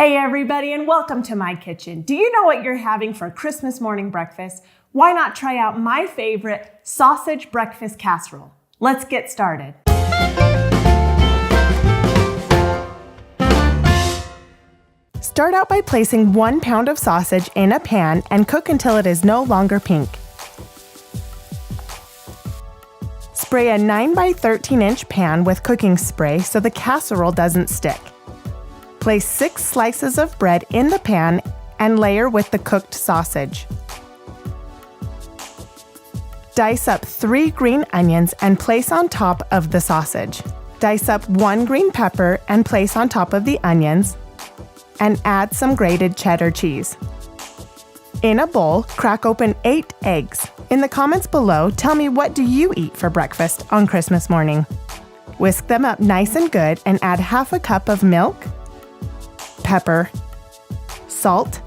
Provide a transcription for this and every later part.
Hey everybody, and welcome to my kitchen. Do you know what you're having for Christmas morning breakfast? Why not try out my favorite sausage breakfast casserole? Let's get started. Start out by placing 1 pound of sausage in a pan and cook until it is no longer pink. Spray a 9 by 13 inch pan with cooking spray so the casserole doesn't stick. Place 6 slices of bread in the pan and layer with the cooked sausage. Dice up 3 green onions and place on top of the sausage. Dice up 1 green pepper and place on top of the onions, and add some grated cheddar cheese. In a bowl, crack open 8 eggs. In the comments below, tell me, what do you eat for breakfast on Christmas morning? Whisk them up nice and good and add half a cup of milk, pepper, salt,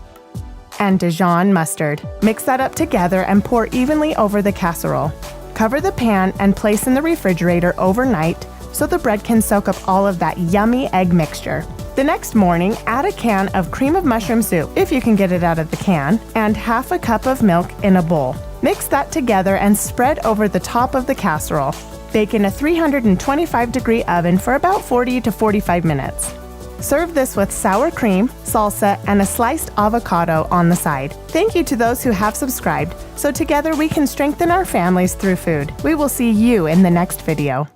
and Dijon mustard. Mix that up together and pour evenly over the casserole. Cover the pan and place in the refrigerator overnight so the bread can soak up all of that yummy egg mixture. The next morning, add a can of cream of mushroom soup, if you can get it out of the can, and half a cup of milk in a bowl. Mix that together and spread over the top of the casserole. Bake in a 325-degree oven for about 40 to 45 minutes. Serve this with sour cream, salsa, and a sliced avocado on the side. Thank you to those who have subscribed, so together we can strengthen our families through food. We will see you in the next video.